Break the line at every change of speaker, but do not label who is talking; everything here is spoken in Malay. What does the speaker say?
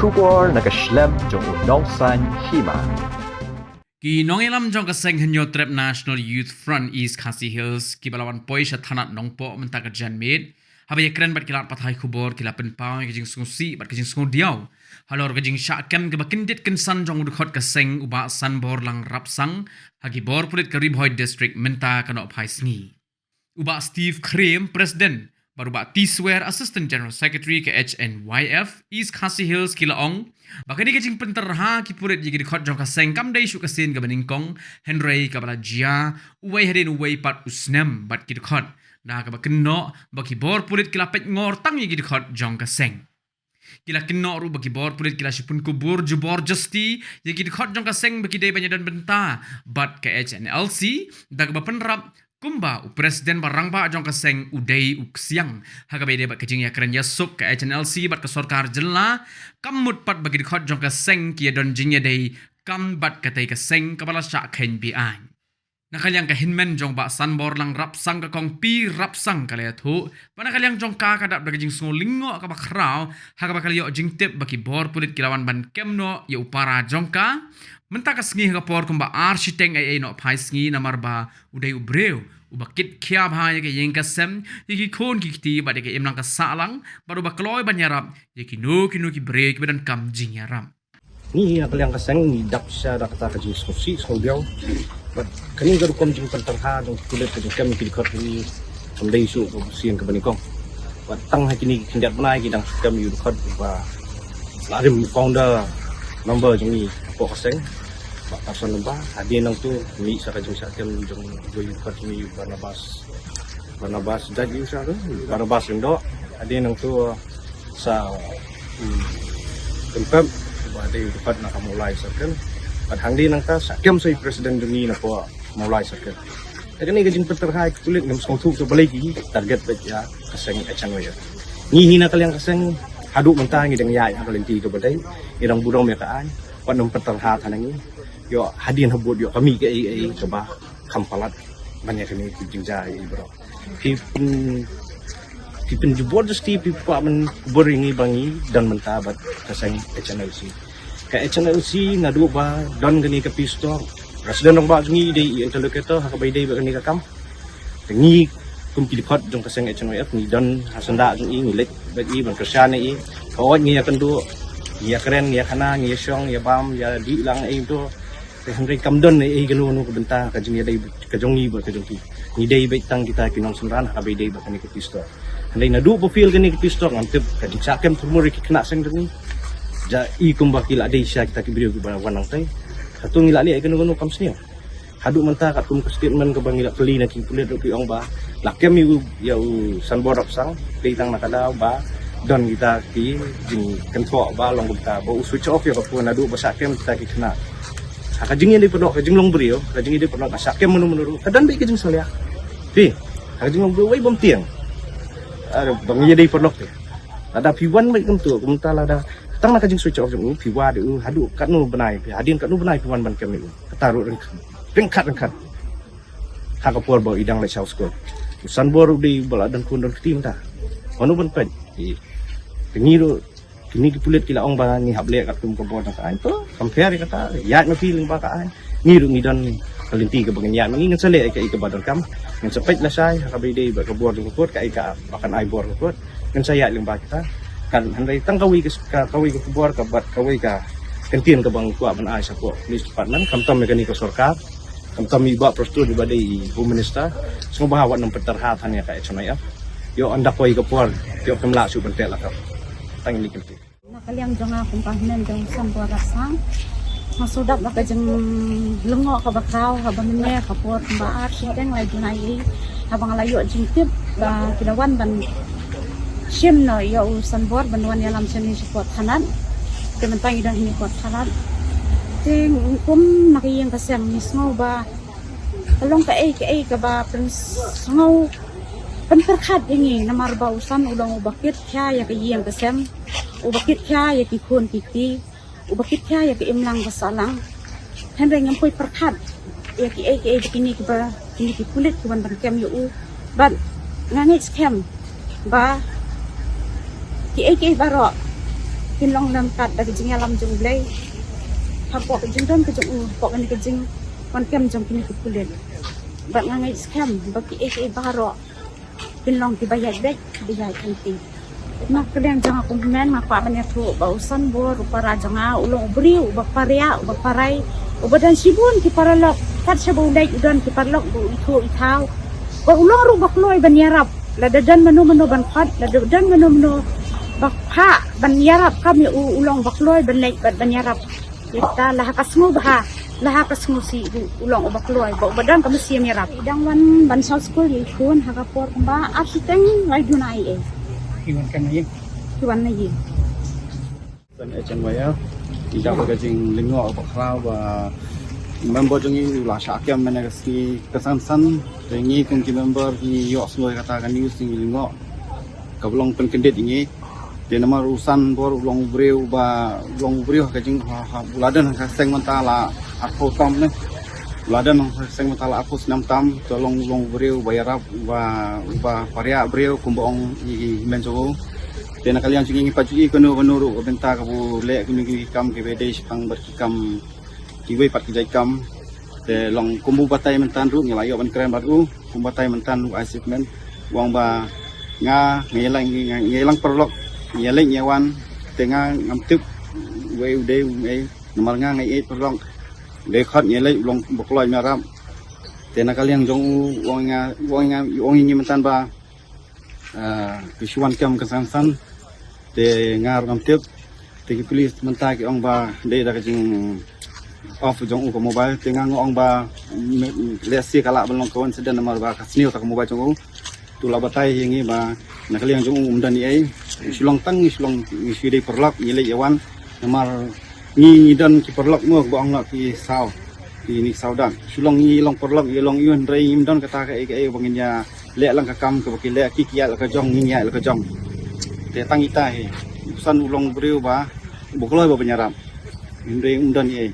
kubor nakaslem jong unongsan hima.
Ki nongelam jong kaseng henyo trep National Youth Front East Khasi Hills ki balawan poi shathanat nongpo mentaka janmit habaya kren bat kilat pathai kubor kila penpau ki jing sungusi bat ki jing sungu diau halor ki jing syakem ke bakindit kensan jong udkhot kaseng uba sanbor lang rapsang hagi bor pulit ke Ribhoi District menta kanok phai sngi uba Steve Krim President baru ba Tiswer Assistant General Secretary ke HNYF East Khasi Hills kila ong bakani kejing penterha ki purit jigi dikhot jong kaseng kam dai shu kasin ka baningkong Henry ka bala jia uwei hadin uwei pat usnem bat ki dikhot na ka bakno baki bor purit kila pet ngor tang jigi dikhot jong kaseng kila kino ru baki bor purit kila shipun kubur jubor justi jigi dikhot jong kaseng baki dai banyadan benta bat ke HNLC dak ba penrap kumba presiden barang ba jong kaseng udai uksiang haga bede bat kejing ya keren ya suk ke HNLC bat ke sorkar jela kamut pat bagi dikhot jong kaseng ki don jingya dei kam bat katai kaseng kepala syak khen bi an nakaliang ka hinmen jong ba sanbor lang rapsang ka kong pi rapsang kala thu panakaliang jong ka kadap bagi jing sungolingo ka bakrao haga bakali yo jing tip bagi bor pulit kilawan ban kemno ya upara jongka mentaka sngi ka por kumba architect ai no phai sngi namar ba udai ubreu ubakit khia bha ye yeng ka sem yiki khon ki ti ba de ke emlang ka salang baru ba kloi banyarap yiki no ki break badan kam jing yaram
ni aku yang kaseng ni dap sya da kata ka jing sosi so biao but kani ga kom jing pentarha dong kulit ke kam ki khot ni samdai su ko siang ke banikong but tang ha kini kindat banai ki dang kam yu khot ba larim founder number jing ni ko kaseng Pasan lembah hadir nang tu mi sa kajung sa kem jong goy pat mi Barnabas jadi usaha tu Barnabas ndo hadir nang tu sa tempat bade dapat nak mulai saken at hangdi nang ta sa kem say presiden duni na po mulai saken kani kajing peterhai kulit ngam song tu so balai ki target bet ya kaseng echanwe ni hina kaliang kaseng hadu mentang ngidang yai akalenti ke badai irang budong me kaan panum peterha thanangi yo hadin habut yo kami ke ai coba kampalat banyak ini jinja bro pipin jubor justi pipa men boringi bangi dan mentabat kaseng HNLC ke HNLC ngadu ba don gani ke pisto presiden dong ba jungi dei interlocutor ha bai dei ba gani ka kam tengi kum kidipot jong kaseng HNLF ni don hasanda jungi ngilek bagi ban kersyane i kawat ngi akan tu ya keren ya kana ya syong ya bam ya di lang ai tu Henry Kamdon ai galo no ko benta ka jing dai ka jongi ba ka jongi ni dai bai tang kita kinong sunran ha bai dai ba kani ko pisto handai na du po feel kani ko pisto ngantip ka di sakem tumuri ki kena seng dani ja i kumba kila dai sya kita ki video ki ba wanang tai satu ngila li ai kanu kam sni hadu menta ka kum statement ka bangila keli na ki pulit pi ong ba lakem yu ya sanbor sang dei tang nakada ba don kita ki jing kenpo ba long kita ba switch off ya ko na du ba sakem kita ki kena kajing ini pernah kajing long brio kajing ini pernah kasak yang menurut kadang baik kajing salia pi kajing long brio way bom tiang ada bangnya dari pernah tu ada piwan baik tu kumtala ada tang nak kajing switch off jeng piwa de hadu kat nu benai hadin kat nu benai piwan ban kami taruh rengkat hak apor bawa idang le south school sanbor di bala dan kun dan tim ta anu ban pen pengiru kini kulit kila ong ba ni hable kat kum kompor ka an to compare kata ya na feeling ba ka an ni ru ni don kalinti ka bangin ya mangi ngasale ay ka badar kam ngan sapet la say ka bide ba ka bor ko ka bakan ay bor ko ngan saya ling ba kita kan handai tang kawi ka bor ka bat kawi ka kentin ka bang ku ban ay sa ko police department kamtam megani ka sorkar kamtam iba prosto di badai home minister semua bahawat nang peterhatan ya ka HNIF yo anda koi ka por yo kemla su bentel ka tang ini kentin
nakaliang jong akong pahnen jong sampo rasang masudap na ka jeng lengo ka bakaw habang niya kapor ba architect lay dunay habang layo jing tip ba kilawan ban sim no yo sanbor banwan yalam sini support hanan tementang idan ini pot hanan ting kum nakiyang kasem mismo ba kalong ka ka ba prince ngau penterkat ini namar bausan ulang ubakit kya ya kiyang kasem ubakit kya ya ki khon kiti ubakit kya ya ki imlang kasalang henry ngampoy perkat ya ki kini ki ba kini ki kulit ki ban kem yu but ngangit scam ba ki baro kinlong nam kat da jing alam jung blai ha pok jing don ke jung pok ni ke jing kon kem jung kini ke kulen ba ngai scam ba ki e baro kinlong ti bayar dek bayar kanti nak kalian jangan komen ngapa banyak tu bausan bor para jangan ulong beriu baparia baparai ubadan sibun ki para lok kat sebau dai udan ki para lok bu itu itau ba ulong ru bakloi ban yarap la dadan manu ban khat la dadan manu bakha ban yarap kami ulong bakloi ban lek ban yarap kita lah kasmu bah lah kasmu si ulong bakloi ba ubadan kami siam yarap idang wan ban south school ikun hakapor ba arsitek ngai dunai
Iwan kan aja.
Tuan lagi.
Dan HNYL tidak bergajing lingok atau kerau member jengi ulah syakiam mana kasi kesan-san jengi kunci member ni yok semua katakan news jengi lingok kabelong penkendit ini dia nama urusan bor ulong breu gajing buladan kaseng mentala aku tam ne buladan kaseng mentala aku senam tam tolong ulong breu bayarap ba paria breu kumbong i menjo dan kalian juga ingin pagi kono ru benta kabu lek kini kam ke bede sepang berkikam kiwe pat kijai kam de long kumbu batai mentan ru ngelayo ban keren baru kumbu batai mentan ru achievement wang ba ngelang perlok ngeling nyawan tengah ngamtuk we ude ngai nomor ngai perlok de khat ngelai long bokloi maram dan kalian jong wang ini mentan ba kisuan kam kesan-san de ngar ngamtuk tegi polis mentai ki ong ba de da jing off jong u ko mobile tengah ngong ba lesi kala belong kawan sedan nomor ba kasniu tak mobile jong u tu la batai hingi ba nak liang jong u mdan ai silong tang silong isi de perlak nyele yawan nomor ni dan ki perlak mu ba ong nak ki saw ki ni saudan silong ni long perlak long yun rei mdan kata ka ai banginya lek lang ka kam ke baki lek ki kiat ka jong ni nyai ka jong te tang ita he usan ulong breu ba bokloi ba penyarap indre undan ye